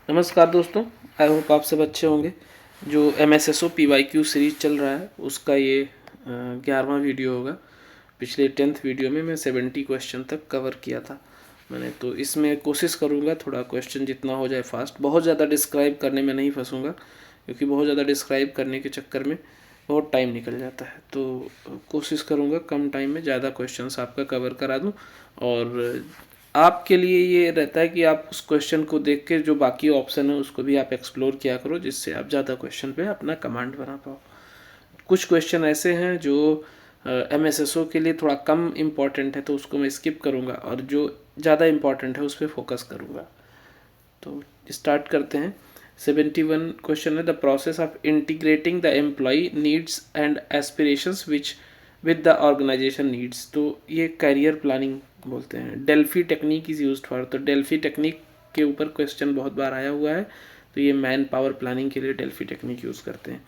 नमस्कार दोस्तों, I hope आप सब अच्छे होंगे। जो MSSO PYQ सीरीज़ चल रहा है उसका ये 11वां वीडियो होगा। पिछले 10th वीडियो में मैं 70 क्वेश्चन तक कवर किया था मैंने, तो इसमें कोशिश करूँगा थोड़ा क्वेश्चन जितना हो जाए फास्ट। बहुत ज़्यादा डिस्क्राइब करने में नहीं फंसूँगा, क्योंकि बहुत ज़्यादा डिस्क्राइब करने के चक्कर में बहुत टाइम निकल जाता है। तो कोशिश करूँगा कम टाइम में ज़्यादा क्वेश्चंस आपका कवर करा दूँ। और आपके लिए ये रहता है कि आप उस क्वेश्चन को देख के जो बाकी ऑप्शन है उसको भी आप एक्सप्लोर किया करो, जिससे आप ज़्यादा क्वेश्चन पे अपना कमांड बना पाओ। कुछ क्वेश्चन ऐसे हैं जो MSSO के लिए थोड़ा कम इम्पॉर्टेंट है, तो उसको मैं स्किप करूँगा, और जो ज़्यादा इम्पॉर्टेंट है उस पर फोकस करूँगा। तो स्टार्ट करते हैं। 71 क्वेश्चन है, the process of integrating the employee needs and aspirations which with the organization needs. तो ये करियर प्लानिंग बोलते हैं। Delphi technique is used for, तो डेल्फी टेक्निक के ऊपर क्वेश्चन बहुत बार आया हुआ है, तो ये मैन पावर प्लानिंग के लिए डेल्फी टेक्निक यूज़ करते हैं।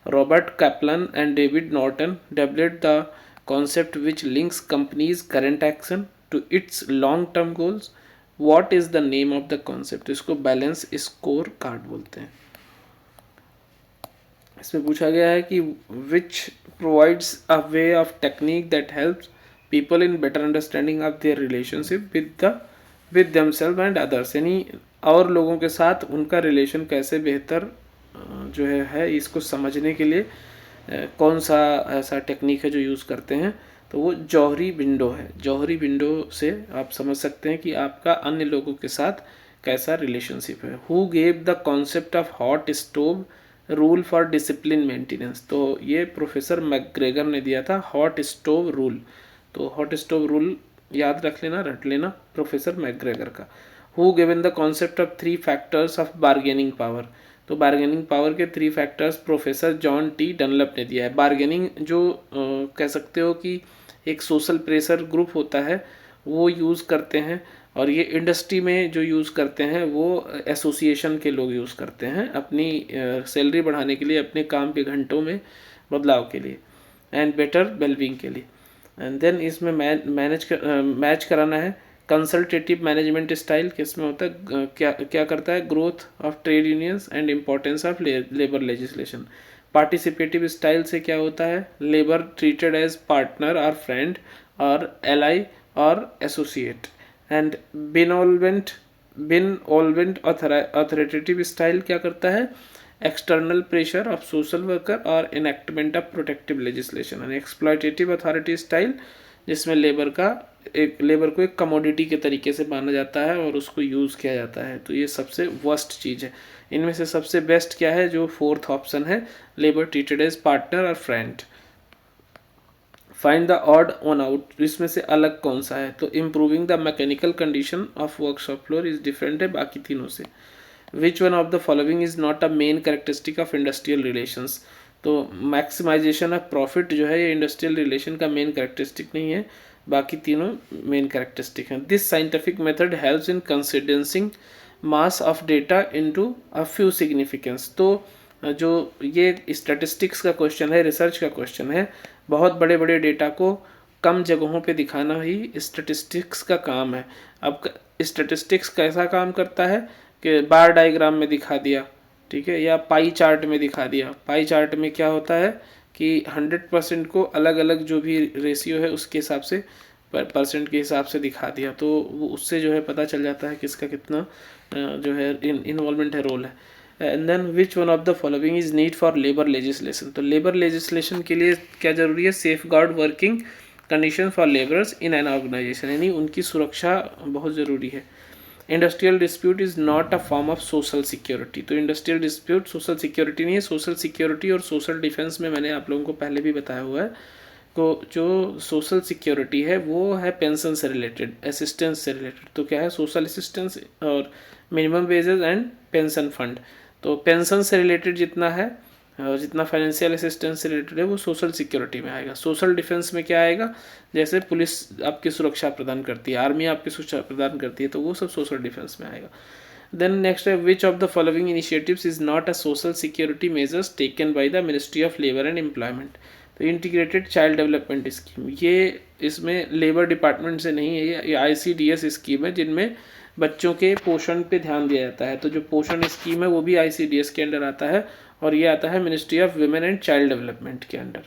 Robert Kaplan and David Norton developed the concept which links company's current action to its long term goals. What is the name of the concept. इसको balance score card बोलते हैं। इसमें पूछा गया है कि which provides a way of technique that helps people in better understanding of their relationship with themselves and others. यानी और लोगों के साथ उनका रिलेशन कैसे बेहतर जो है इसको समझने के लिए कौन सा ऐसा टेक्निक है जो यूज़ करते हैं। तो वो जौहरी विंडो है। जौहरी विंडो से आप समझ सकते हैं कि आपका अन्य लोगों के साथ कैसा रिलेशनशिप है। Who gave the concept of hot stove rule for discipline maintenance. तो ये प्रोफेसर मैकग्रेगर ने दिया था हॉट स्टोव रूल। तो हॉट स्टोव रूल याद रख लेना, रट लेना, प्रोफेसर मैकग्रेगर का। Who given the concept of 3 factors of bargaining power. तो बार्गेनिंग पावर के 3 factors professor John T Dunlop ने दिया है। बार्गेनिंग जो कह सकते हो कि एक सोशल प्रेशर ग्रुप होता है वो यूज़ करते हैं, और ये इंडस्ट्री में जो यूज़ करते हैं वो एसोसिएशन के लोग यूज़ करते हैं अपनी सैलरी बढ़ाने के लिए, अपने काम के घंटों में बदलाव के लिए, एंड बेटर वेलबींग के लिए। एंड देन इसमें मैच कराना है कंसल्टेटिव मैनेजमेंट स्टाइल किसमें होता है, क्या क्या करता है, growth of trade unions and importance of labour legislation. Participative style से क्या होता है, लेबर ट्रीटेड एज पार्टनर और फ्रेंड और एलाई और associate. And benevolent authoritative style क्या करता है, external pressure of social worker और enactment of protective legislation. And exploitative authority style जिसमें लेबर को एक कमोडिटी के तरीके से माना जाता है और उसको यूज़ किया जाता है। तो ये सबसे वर्स्ट चीज़ है। इनमें से सबसे बेस्ट क्या है, जो 4th ऑप्शन है, लेबर ट्रीटेड एज पार्टनर और friend. Find the odd one out, इसमें से अलग कौन सा है। तो improving the mechanical condition of workshop floor is different है बाकी तीनों से। विच one of the following is not a main characteristic of industrial relations. तो मैक्सिमाइजेशन ऑफ प्रॉफिट जो है ये इंडस्ट्रियल रिलेशन का मेन कैरेक्टरिस्टिक नहीं है, बाकी तीनों मेन कैरेक्टरिस्टिक हैं। This scientific method helps in condensing mass of data into a few significance. तो जो ये स्टैटिस्टिक्स का क्वेश्चन है, रिसर्च का क्वेश्चन है, बहुत बड़े बड़े डेटा को कम जगहों पे दिखाना ही स्टैटिस्टिक्स का काम है। अब स्टैटिस्टिक्स कैसा काम करता है कि बार डायग्राम में दिखा दिया, ठीक है, या पाई चार्ट में दिखा दिया। पाई चार्ट में क्या होता है कि 100% को अलग अलग जो भी रेशियो है उसके हिसाब से, परसेंट के हिसाब से दिखा दिया, तो वो उससे जो है पता चल जाता है किसका कितना जो है इन्वॉल्वमेंट है, रोल है। And then which one of the following is need for labour legislation. तो लेबर लेजिस्लेशन के लिए क्या जरूरी है, safeguard working condition for labourers in an organization, यानी उनकी सुरक्षा बहुत ज़रूरी है। Industrial dispute is not a form of social security. तो इंडस्ट्रियल डिस्प्यूट सोशल सिक्योरिटी नहीं है। सोशल सिक्योरिटी और सोशल डिफेंस में मैंने आप लोगों को पहले भी बताया हुआ है। तो जो सोशल सिक्योरिटी है वो है पेंशन से रिलेटेड, असिस्टेंस से रिलेटेड। तो क्या है, सोशल असिस्टेंस और minimum wages and pension fund. तो पेंशन से रिलेटेड जितना है और जितना फाइनेंशियल असिस्टेंस से रिलेटेड है वो सोशल सिक्योरिटी में आएगा। सोशल डिफेंस में क्या आएगा, जैसे पुलिस आपकी सुरक्षा प्रदान करती है, आर्मी आपकी सुरक्षा प्रदान करती है, तो वो सब सोशल डिफेंस में आएगा। देन नेक्स्ट है which of the following initiatives is not a social security measures taken by the ministry of labour and employment. तो इंटीग्रेटेड चाइल्ड डेवलपमेंट स्कीम, ये इसमें लेबर डिपार्टमेंट से नहीं है, ये ICDS स्कीम है जिनमें बच्चों के पोषण पे ध्यान दिया जाता है। तो जो पोषण स्कीम है वो भी ICDS के अंडर आता है और ये आता है ministry of women and child development के अंडर।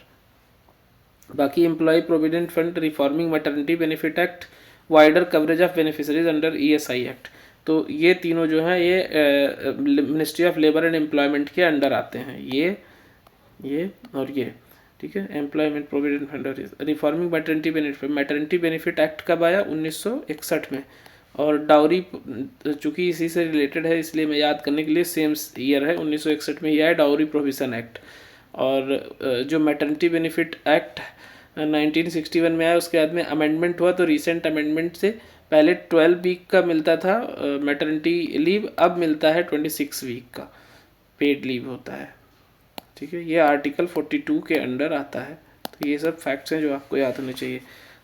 बाकी employee provident fund, reforming maternity benefit act, wider coverage of beneficiaries under ESI act. तो ये तीनों जो हैं ये ministry of labour and employment के अंडर आते हैं, ये और ये, ठीक है। एम्प्लॉयमेंट प्रोविडेंट फंड और रिफॉर्मिंग मैटरनिटी बेनिफिट एक्ट कब आया? 1961 में। और डाउरी, चूंकि इसी से रिलेटेड है इसलिए मैं याद करने के लिए सेम ईयर है, 1961 में ही आया डाउरी प्रोहिबिशन एक्ट। और जो मैटरनिटी बेनिफिट एक्ट 1961 में आया, उसके बाद में अमेंडमेंट हुआ, तो रिसेंट अमेंडमेंट से पहले 12 वीक का मिलता था मैटरनिटी लीव, अब मिलता है 26 वीक का पेड लीव होता है, ठीक है। ये आर्टिकल 42 के अंडर आता है। तो ये सब फैक्ट्स हैं जो आपको याद होने चाहिए।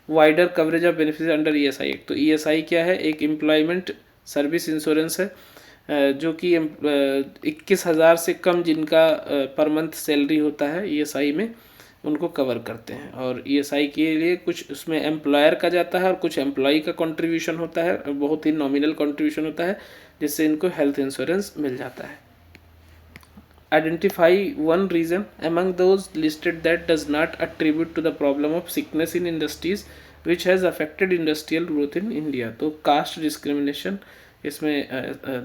Wider coverage of benefit under ESI act. तो ESI क्या है? एक एम्प्लॉयमेंट सर्विस इंश्योरेंस है जो कि 21,000 से कम जिनका पर मंथ सैलरी होता है ESI में, उनको कवर करते हैं। और ESI के लिए कुछ उसमें एम्प्लॉयर का जाता है और कुछ एम्प्लॉई का कंट्रीब्यूशन होता है, बहुत ही नॉमिनल कंट्रीब्यूशन होता है, जिससे इनको हेल्थ इंश्योरेंस मिल जाता है। Identify one reason among those listed that does not attribute to the problem of sickness in industries which has affected industrial growth in India। तो कास्ट डिस्क्रिमिनेशन इसमें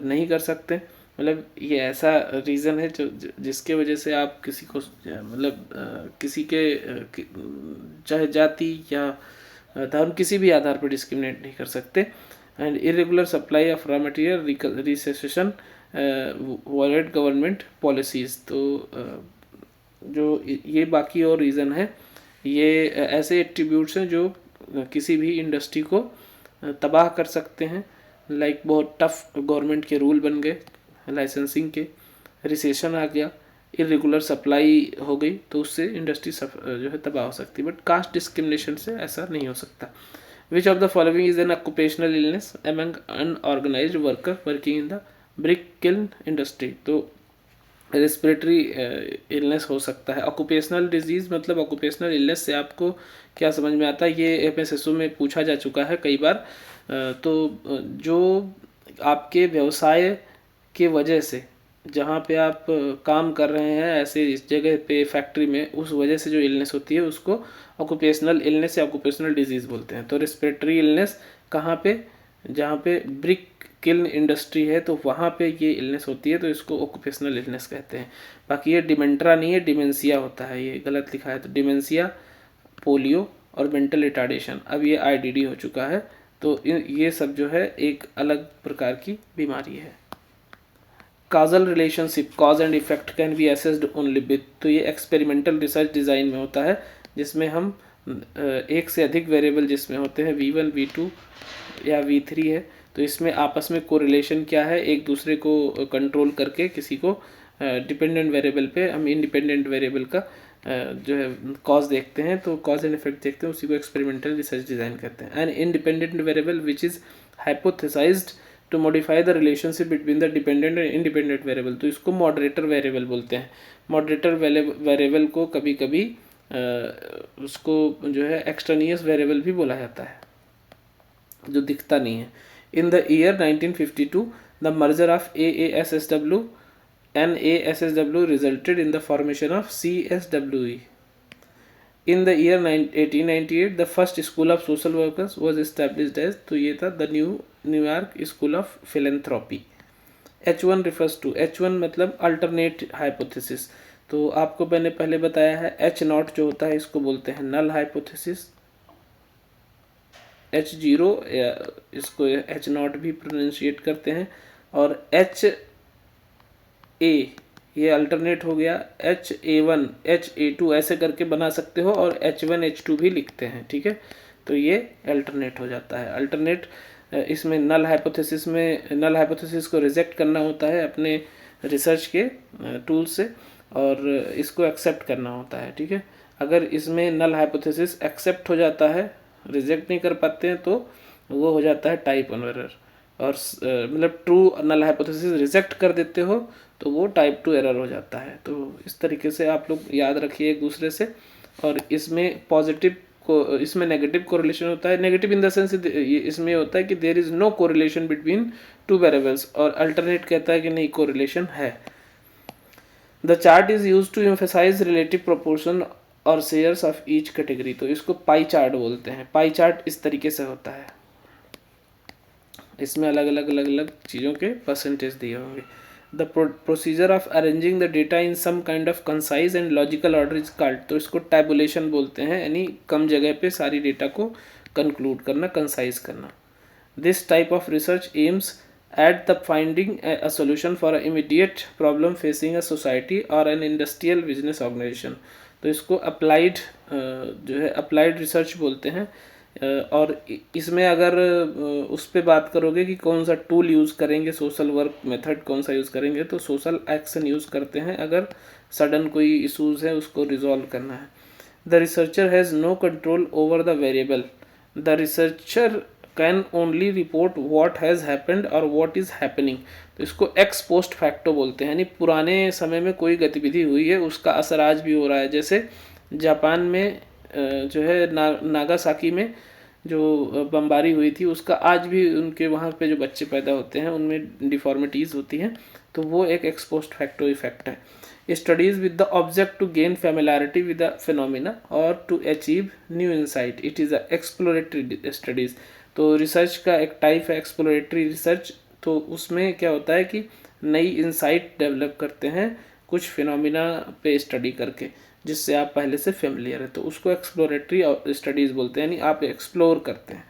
नहीं कर सकते, मतलब ये ऐसा रीज़न है जो जिसके वजह से आप किसी को मतलब किसी के चाहे जाति या धर्म किसी भी आधार पर डिस्क्रिमिनेट नहीं कर सकते। And irregular supply of raw material, recession, wallet government policies. तो जो ये बाकी और रीज़न है, ये ऐसे एट्रीब्यूट्स हैं जो किसी भी इंडस्ट्री को तबाह कर सकते हैं। लाइक बहुत टफ गवर्नमेंट के रूल बन गए लाइसेंसिंग के, रिसेशन आ गया, इरेगुलर सप्लाई हो गई, तो उससे इंडस्ट्री जो है तबाह हो सकती है। बट कास्ट डिस्क्रिमिनेशन से ऐसा नहीं हो सकता। विच of the following is an occupational illness among unorganised worker working in the brick kiln industry. तो रेस्पिरेटरी इलनेस हो सकता है। ऑक्यूपेशनल डिजीज़ मतलब ऑक्यूपेशनल इलनेस से आपको क्या समझ में आता है? ये FSSO में पूछा जा चुका है कई बार। तो जो आपके व्यवसाय के वजह से जहाँ पे आप काम कर रहे हैं ऐसे इस जगह पे फैक्ट्री में, उस वजह से जो इलनेस होती है उसको ऑक्यूपेशनल इलनेस या ऑक्यूपेशनल डिजीज़ बोलते हैं। तो रेस्पिरेटरी इलनेस कहाँ पे? जहाँ पे ब्रिक किल्न इंडस्ट्री है तो वहाँ पे ये इलनेस होती है, तो इसको ऑक्यूपेशनल इलनेस कहते हैं। बाकी ये डिमेंट्रा नहीं है, डिमेंशिया होता है, ये गलत लिखा है। तो डिमेंशिया, पोलियो और मेंटल रिटार्डेशन, अब ये IDD हो चुका है। तो ये सब जो है एक अलग प्रकार की बीमारी है। Causal relationship, cause and effect can be assessed only with. तो ये एक्सपेरिमेंटल रिसर्च डिज़ाइन में होता है, जिसमें हम एक से अधिक वेरिएबल जिसमें होते हैं V1, V2 या V3 है, तो इसमें आपस में कोरिलेशन क्या है, एक दूसरे को कंट्रोल करके किसी को डिपेंडेंट वेरिएबल पे हम इंडिपेंडेंट वेरिएबल का जो है कॉज देखते हैं, तो कॉज एंड इफेक्ट देखते हैं, उसी को एक्सपेरिमेंटल रिसर्च डिज़ाइन करते हैं। An independent variable which is hypothesized to modify the relationship between the dependent and independent variable. तो इसको मॉडरेटर वेरिएबल बोलते हैं। मॉडरेटर वेरिएबल को कभी कभी उसको जो है एक्सट्रानियस वेरिएबल भी बोला जाता है, जो दिखता नहीं है। In the year 1952, the merger of AASSW and ASSW resulted in the formation of CSWE. In the year 1898, the first school of social workers was established as, तो ये था the New York School of Philanthropy. H1 refers to, H1 मतलब alternate hypothesis। तो आपको मैंने पहले बताया है H0 जो होता है इसको बोलते हैं null hypothesis, H0 इसको H0 भी प्रोनाउंशिएट करते हैं, और HA ये अल्टरनेट हो गया, HA1 HA2 ऐसे करके बना सकते हो, और H1 H2 भी लिखते हैं, ठीक है। तो ये अल्टरनेट हो जाता है। अल्टरनेट इसमें नल हाइपोथेसिस को रिजेक्ट करना होता है अपने रिसर्च के टूल से, और इसको एक्सेप्ट करना होता है, ठीक है। अगर इसमें नल हाइपोथेसिस एक्सेप्ट हो जाता है, रिजेक्ट नहीं कर पाते हैं, तो वो हो जाता है टाइप 1 एरर। और मतलब ट्रू नल हाइपोथेसिस रिजेक्ट कर देते हो तो वो टाइप 2 एरर हो जाता है। तो इस तरीके से आप लोग याद रखिए एक दूसरे से। और इसमें पॉजिटिव इसमें नेगेटिव कोरिलेशन होता है। नेगेटिव इन द सेंस इसमें होता है कि there is no correlation between two variables, और अल्टरनेट कहता है कि नहीं, कोरिलेशन है। The chart is use to emphasize relative proportion और शेयर्स ऑफ ईच कैटेगरी। तो इसको पाई चार्ट बोलते हैं। पाई चार्ट इस तरीके से होता है, इसमें अलग अलग चीज़ों के परसेंटेज दिए होंगे। The procedure of arranging the data in some kind of concise and logical order is called. तो इसको टैबुलेशन बोलते हैं, यानी कम जगह पे सारी डेटा को कंक्लूड करना, कंसाइज करना। This type of research aims at the finding a solution for a immediate problem facing a society और एन इंडस्ट्रियल बिजनेस ऑर्गेनाइजेशन। तो इसको अप्लाइड जो है अप्लाइड रिसर्च बोलते हैं। और इसमें अगर उस पर बात करोगे कि कौन सा टूल यूज़ करेंगे, सोशल वर्क मेथड कौन सा यूज़ करेंगे, तो सोशल एक्शन यूज़ करते हैं अगर सडन कोई इशूज़ है उसको रिजॉल्व करना है। The researcher has no control over the variable. The researcher can only report what has happened और व्हाट इज़ हैपनिंग। तो इसको एक्स पोस्ट फैक्टो बोलते हैं, यानी पुराने समय में कोई गतिविधि हुई है उसका असर आज भी हो रहा है। जैसे जापान में जो है नागासाकी में जो बमबारी हुई थी उसका आज भी उनके वहाँ पे जो बच्चे पैदा होते हैं उनमें डिफॉर्मिटीज़ होती हैं, तो वो एक एक्सपोस्ट फैक्टो इफेक्ट है। Studies with the object to gain familiarity with the phenomena और to achieve new insight, it is a exploratory studies. तो रिसर्च का एक टाइप है एक्सप्लोरेटरी रिसर्च। तो उसमें क्या होता है कि नई इंसाइट डेवलप करते हैं कुछ फिनोमिना पे स्टडी करके, जिससे आप पहले से फेमिलियर है, तो उसको एक्सप्लोरेटरी स्टडीज़ बोलते हैं, यानी आप एक्सप्लोर करते हैं।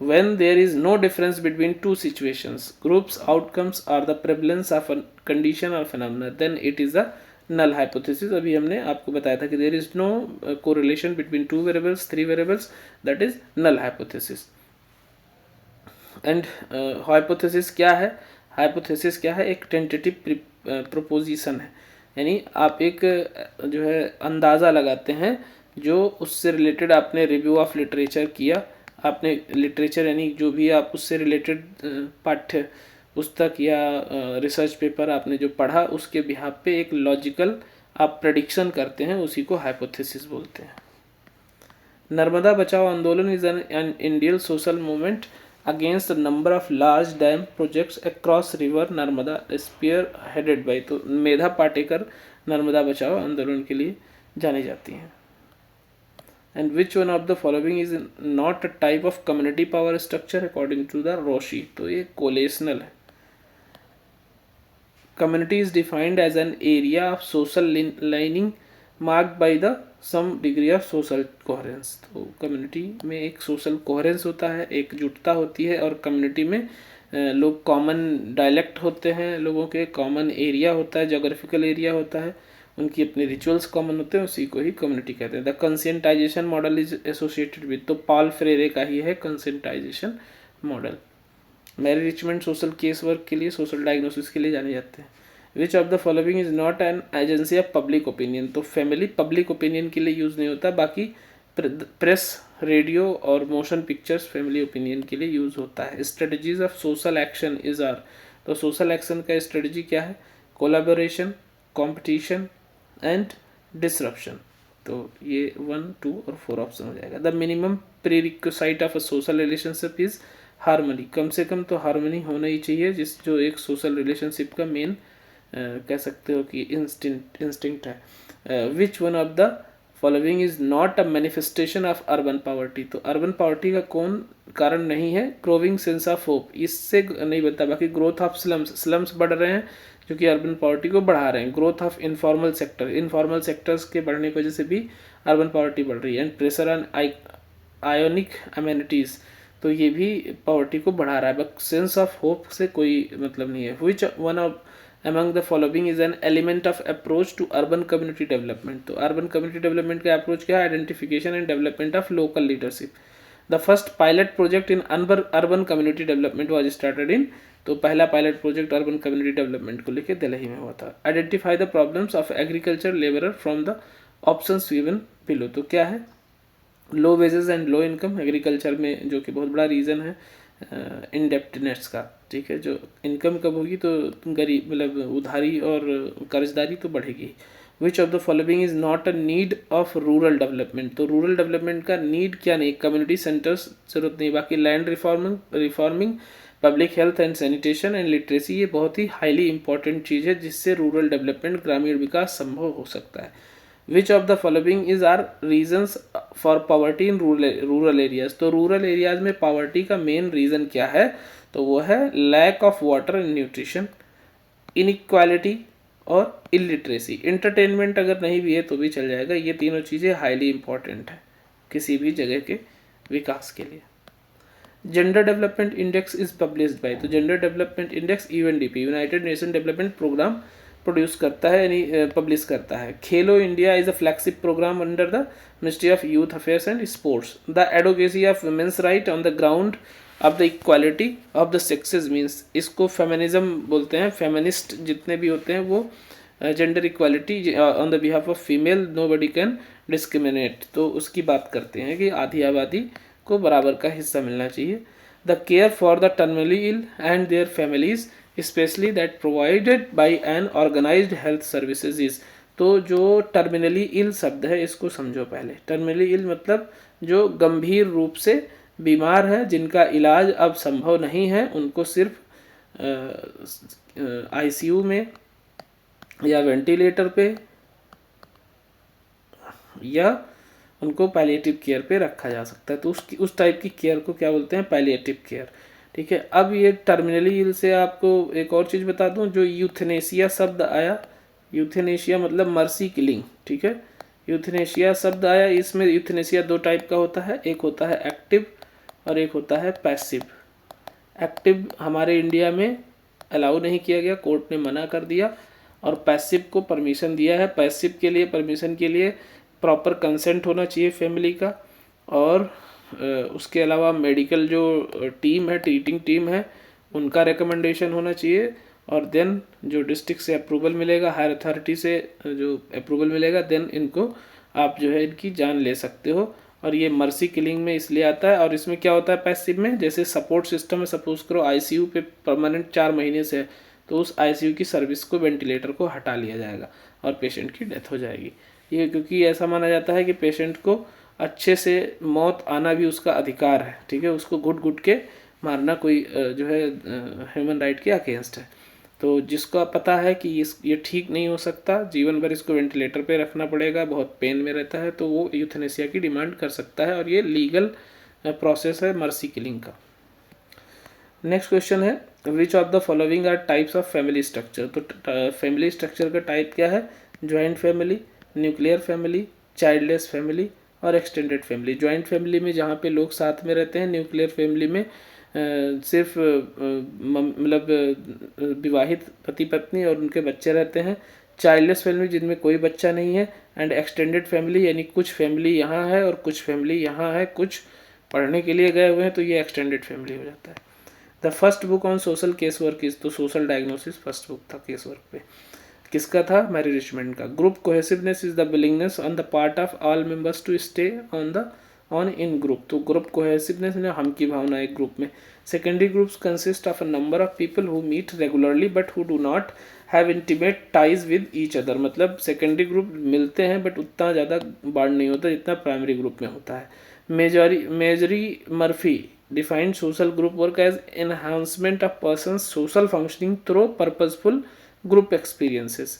When there is no difference between two situations, groups outcomes are the prevalence of a condition or phenomena, then it is a null hypothesis। अभी हमने आपको बताया था कि there is no correlation between two variables, three variables, that is null hypothesis। and hypothesis क्या है? hypothesis क्या है? एक tentative proposition है, यानी आप एक जो है अंदाज़ा लगाते हैं जो उससे रिलेटेड आपने रिव्यू ऑफ लिटरेचर किया, आपने लिटरेचर यानी जो भी आप उससे रिलेटेड पाठ्य पुस्तक या रिसर्च पेपर आपने जो पढ़ा उसके बिहाफ पे एक लॉजिकल आप प्रेडिक्शन करते हैं, उसी को हाइपोथेसिस बोलते हैं। Narmada Bachao Andolan is an Indian social movement against number of large dam projects across river Narmada spearheaded by. तो मेधा पाटेकर नर्मदा बचाओ आंदोलन के लिए जानी जाती हैं। And which one of the following is not a type of community power structure according to the Roshi? तो ये कोलेशनल है। Community is defined as an area of social lining marked by the some degree of social coherence। तो community में एक social coherence होता है, एकजुटता होती है, और community में लोग common dialect होते हैं, लोगों के common area होता है, geographical area होता है, उनकी अपने रिचुअल्स कॉमन होते हैं, उसी को ही कम्युनिटी कहते हैं। The conscientization model is associated with, तो पॉल फ्रेरे का ही है conscientization model. Mary Richmond social case work के लिए, सोशल डायग्नोसिस के लिए जाने जाते हैं। Which of the following is not an agency of public opinion. तो फैमिली पब्लिक ओपिनियन के लिए यूज़ नहीं होता, बाकी प्रेस, रेडियो और मोशन पिक्चर्स फैमिली ओपिनियन के लिए यूज़ होता है। Strategies of social action is are. तो सोशल एक्शन का स्ट्रेटजी क्या है? Collaboration, competition and disruption. तो ये 1, 2 और 4 ऑप्शन हो जाएगा। The minimum prerequisite of a social relationship is harmony. कम से कम तो हार्मनी होना ही चाहिए, जो एक सोशल रिलेशनशिप का मेन कह सकते हो कि इंस्टिंक्ट है। विच one of the following is not a manifestation of urban poverty. तो अर्बन पॉवर्टी का कौन कारण नहीं है? ग्रोविंग सेंस ऑफ होप, इससे नहीं बनता। बाकी ग्रोथ ऑफ स्लम्स बढ़ रहे हैं जो कि अर्बन पॉवर्टी को बढ़ा रहे हैं। Growth of informal sector, informal sectors के बढ़ने की वजह से भी अर्बन पॉवर्टी बढ़ रही है। And pressure on ionic amenities, तो ये भी पॉवर्टी को बढ़ा रहा है। बट सेंस ऑफ होप से कोई मतलब नहीं है। विच one of among the following is an element of approach to urban community development। तो urban community development का approach क्या है? Identification and development of local leadership। The first pilot project in urban community development was started in, तो पहला pilot project urban community development को लेकर दिल्ली में हुआ था। Identify the problems of agriculture labourer from the options given below. तो क्या है? Low wages and low income agriculture में, जो कि बहुत बड़ा रीज़न है इनडेप्टनेस का। ठीक है, जो इनकम कब होगी तो गरीब मतलब उधारी और कर्जदारी तो बढ़ेगी। विच of the following is not a need of rural development. तो रूरल डेवलपमेंट का नीड क्या नहीं, कम्युनिटी सेंटर्स जरूरत नहीं, बाकी land reforming public health and sanitation and literacy, ये बहुत ही हाईली इंपॉर्टेंट चीज़ है जिससे रूरल डेवलपमेंट ग्रामीण विकास संभव हो सकता है। Which of the following is are reasons for poverty in rural areas. तो रूरल एरियाज में पॉवर्टी का मेन रीज़न क्या है, तो वो है lack of water and nutrition, inequality और इलिटरेसी। इंटरटेनमेंट अगर नहीं भी है तो भी चल जाएगा, ये तीनों चीज़ें हाईली इंपॉर्टेंट है किसी भी जगह के विकास के लिए। Gender development index is published by, तो gender development index UNDP United Nation development program produce करता है, यानी पब्लिश करता है। Khelo India is a flagship program under the ministry of youth affairs and sports. The advocacy of women's right on the ground of the equality of the sexes means, इसको feminism बोलते हैं। Feminist जितने भी होते हैं वो gender equality on the behalf of female nobody can discriminate, तो उसकी बात करते हैं कि आधी आबादी को बराबर का हिस्सा मिलना चाहिए। The care for the terminally ill and their families especially that provided by an organized health services is. तो जो टर्मिनली इल शब्द है इसको समझो पहले। टर्मिनली इल मतलब जो गंभीर रूप से बीमार है, जिनका इलाज अब संभव नहीं है, उनको सिर्फ आईसीयू में या वेंटिलेटर पे या उनको पैलिएटिव केयर पे रखा जा सकता है। तो उस टाइप की केयर को क्या बोलते हैं, पैलिएटिव केयर। ठीक है, अब ये टर्मिनली इल से आपको एक और चीज़ बता दूं, जो यूथनेशिया शब्द आया, यूथनेशिया मतलब मर्सी किलिंग। ठीक है, यूथनेशिया शब्द आया, इसमें यूथनेशिया दो टाइप का होता है, एक होता है एक्टिव और एक होता है पैसिव। एक्टिव हमारे इंडिया में अलाउ नहीं किया गया, कोर्ट ने मना कर दिया, और पैसिव को परमिशन दिया है। पैसिव के लिए परमिशन के लिए प्रॉपर कंसेंट होना चाहिए फैमिली का, और उसके अलावा मेडिकल जो टीम है, ट्रीटिंग टीम है, उनका रिकमेंडेशन होना चाहिए, और देन जो डिस्ट्रिक्ट से अप्रूवल मिलेगा, हायर अथॉरिटी से जो अप्रूवल मिलेगा, देन इनको आप जो है इनकी जान ले सकते हो। और ये मर्सी किलिंग में इसलिए आता है। और इसमें क्या होता है पैसिव में, जैसे सपोर्ट सिस्टम में सपोज करो आईसीयू पे परमानेंट 4 महीने से है, तो उस आईसीयू की सर्विस को, वेंटिलेटर को हटा लिया जाएगा और पेशेंट की डेथ हो जाएगी। ये क्योंकि ऐसा माना जाता है कि पेशेंट को अच्छे से मौत आना भी उसका अधिकार है। ठीक है, उसको घुट घुट के मारना कोई जो है ह्यूमन राइट के अगेंस्ट है। तो जिसको पता है कि ये ठीक नहीं हो सकता, जीवन भर इसको वेंटिलेटर पे रखना पड़ेगा, बहुत पेन में रहता है, तो वो यूथनेसिया की डिमांड कर सकता है, और ये लीगल प्रोसेस है मर्सी किलिंग का। नेक्स्ट क्वेश्चन है, which of the following are types of family structure. तो फैमिली स्ट्रक्चर का टाइप क्या है, joint family, nuclear family, childless family और एक्सटेंडेड फैमिली। ज्वाइंट फैमिली में जहाँ पे लोग साथ में रहते हैं, न्यूक्लियर फैमिली में सिर्फ मतलब विवाहित पति पत्नी और उनके बच्चे रहते हैं। चाइल्डलेस फैमिली जिनमें कोई बच्चा नहीं है, एंड एक्सटेंडेड फैमिली यानी कुछ फैमिली यहाँ है और कुछ फैमिली यहाँ है, कुछ पढ़ने के लिए गए हुए हैं, तो ये एक्सटेंडेड फैमिली हो जाता है। The first book on social case work is, तो सोशल डायग्नोसिस फर्स्ट बुक था केस वर्क पे, किसका था, मैरी रिचमंड का। Group cohesiveness is the willingness on the part of all members to stay on in group. तो group cohesiveness ने हम की भावना एक ग्रुप में। Secondary groups consist of a number of people who meet regularly but who do not have intimate ties with each other. मतलब secondary group मिलते हैं बट उतना ज़्यादा बॉन्ड नहीं होता जितना प्राइमरी ग्रुप में होता है। Marjorie Murphy defined social group work as enhancement of persons social functioning through purposeful group experiences.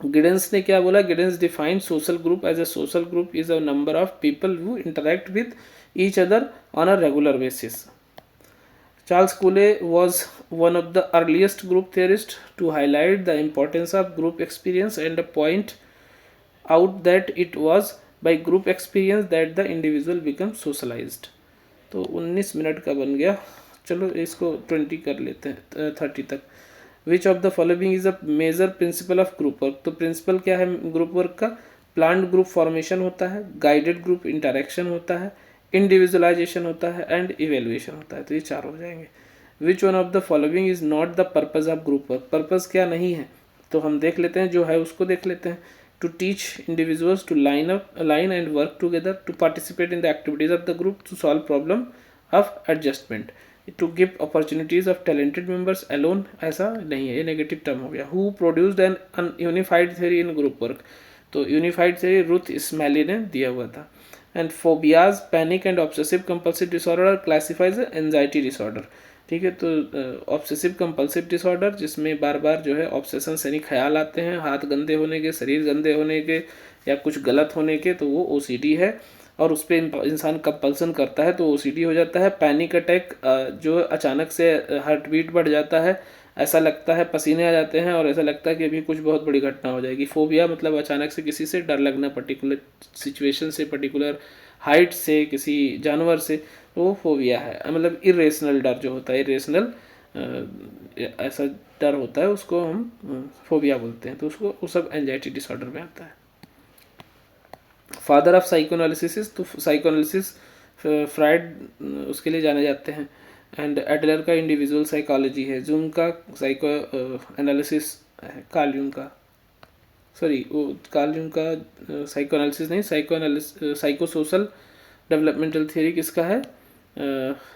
Giddens ने क्या बोला, Giddens defined social group as a social group is a number of people who interact with each other on a regular basis. Charles Cooley was one of the earliest group theorists to highlight the importance of group experience and point out that it was by group experience that the individual becomes socialized। तो 19 minute का बन गया, चलो इसको 20 कर लेते हैं, 30 तक। Which of the following is a major principle of group work. तो प्रिंसिपल क्या है ग्रुप वर्क का, प्लान्ड ग्रुप फॉर्मेशन होता है, गाइडेड ग्रुप इंटरेक्शन होता है, इंडिविजुअलाइजेशन होता है एंड इवेल्युएशन होता है। तो ये 4 हो जाएंगे। विच one of the following is not the purpose of group work. Purpose क्या नहीं है, तो हम देख लेते हैं, जो है उसको देख लेते हैं। To teach individuals to live and work together, to participate in the activities of the group, to solve problem of adjustment. To give opportunities of talented members alone, ऐसा नहीं है, ये नेगेटिव टर्म हो गया। Who produced an unified theory in group work, तो unified theory Ruth Smalley ने दिया हुआ था। And phobias, panic and obsessive compulsive disorder are classifies anxiety disorder. ठीक है, तो ऑब्सेसिव कंपल्सिव डिसऑर्डर जिसमें बार बार जो है ऑब्सेशन यानी ख्याल आते हैं हाथ गंदे होने के, शरीर गंदे होने के या कुछ गलत होने के, तो वो ओसीडी है और उस पर इंसान कंपल्सन करता है तो ओसीडी हो जाता है। पैनिक अटैक, जो अचानक से हार्ट बीट बढ़ जाता है, ऐसा लगता है पसीने आ जाते हैं और ऐसा लगता है कि अभी कुछ बहुत बड़ी घटना हो जाएगी। फोबिया मतलब अचानक से किसी से डर लगना, पर्टिकुलर सिचुएशन से, पर्टिकुलर हाइट से, किसी जानवर से, तो वो फोबिया है। मतलब इरेशनल डर जो होता है, इरेशनल ऐसा डर होता है, उसको हम फोबिया बोलते हैं, तो उसको वो सब एंजाइटी डिसऑर्डर में आता है। फादर ऑफ साइकोएनालिसिस, तो साइकोएनालिसिस फ्राइड उसके लिए जाने जाते हैं। एंड एडलर का इंडिविजुअल साइकोलॉजी है, जूम का साइको एनालिसिस है, कार्ल युंग का, सॉरी वो कार्ल युंग का साइको एनालिसिस नहीं, साइको सोशल डेवलपमेंटल थियरी किसका है,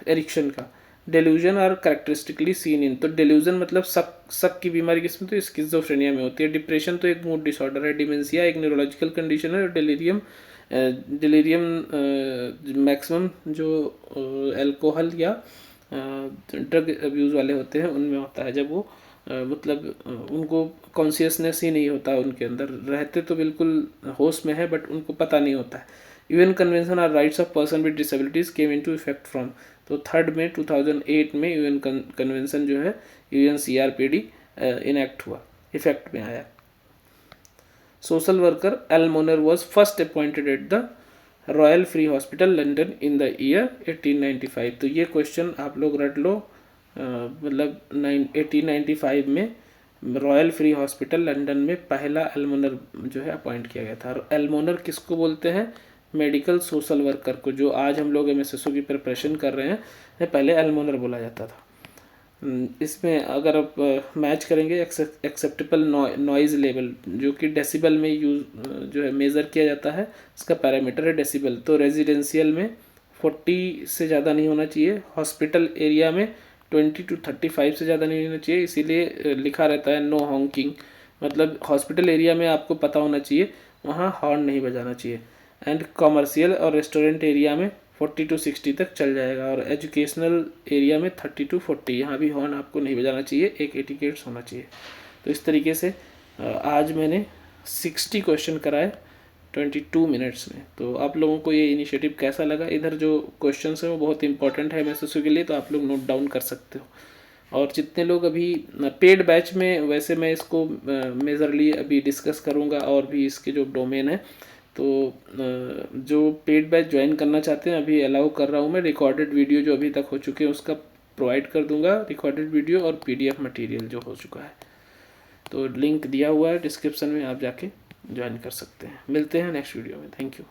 एरिक्सन का। Delusion are characteristically seen in, तो डेल्यूजन मतलब शक की बीमारी किसमें, तो स्किज़ोफ्रेनिया में होती है। डिप्रेशन तो एक मूड डिसऑर्डर है। डिमेंशिया एक न्यूरोलॉजिकल कंडीशन है। डिलीरियम मैक्सिमम जो अल्कोहल या ड्रग अब्यूज़ वाले होते हैं उनमें होता है, जब वो मतलब उनको कॉन्शियसनेस ही नहीं होता, उनके अंदर रहते तो बिल्कुल होश में है बट उनको पता नहीं होता है। UN convention are rights of person with disabilities came into effect from, तो 3 मई 2008 में यूएन कन्वेंशन जो है UNCRPD इनैक्ट हुआ, इफेक्ट में आया। Social worker almoner was first appointed at the Royal Free Hospital London in the year 1895, तो ये question आप लोग रट लो, मतलब 1895 में रॉयल फ्री हॉस्पिटल लंदन में पहला एल्मोनर जो है अपॉइंट किया गया था। और एल्मोनर किसको बोलते हैं, मेडिकल सोशल वर्कर को, जो आज हम लोग MSSO की प्रिपरेशन कर रहे हैं, पहले एल्मोनर बोला जाता था। इसमें अगर आप मैच करेंगे एक्सेप्टेबल नॉइज़ लेवल, जो कि डेसिबल में यूज जो है मेज़र किया जाता है, इसका पैरामीटर है डेसिबल, तो रेजिडेंशियल में 40 से ज़्यादा नहीं होना चाहिए, हॉस्पिटल एरिया में 20 to 35 से ज़्यादा नहीं होना चाहिए, इसीलिए लिखा रहता है नो हॉन्किंग, मतलब हॉस्पिटल एरिया में आपको पता होना चाहिए वहाँ हॉर्न नहीं बजाना चाहिए। एंड कॉमर्शियल और रेस्टोरेंट एरिया में 40 to 60 तक चल जाएगा, और एजुकेशनल एरिया में 30 to 40, यहाँ भी हॉर्न आपको नहीं बजाना चाहिए, एक एटिकेट्स होना चाहिए। तो इस तरीके से आज मैंने 60 क्वेश्चन कराए 22 मिनट्स में। तो आप लोगों को ये इनिशिएटिव कैसा लगा, इधर जो क्वेश्चन है वो बहुत इंपॉर्टेंट है MSSO के लिए, तो आप लोग नोट डाउन कर सकते हो। और जितने लोग अभी पेड बैच में, वैसे मैं इसको मेजरली अभी डिस्कस करूँगा और भी इसके जो डोमेन है, तो जो पेड बैच ज्वाइन करना चाहते हैं अभी अलाउ कर रहा हूँ मैं, रिकॉर्डेड वीडियो जो अभी तक हो चुके हैं उसका प्रोवाइड कर दूंगा, रिकॉर्डेड वीडियो और PDF मटेरियल जो हो चुका है, तो लिंक दिया हुआ है डिस्क्रिप्शन में, आप जाके ज्वाइन कर सकते हैं। मिलते हैं नेक्स्ट वीडियो में, थैंक यू।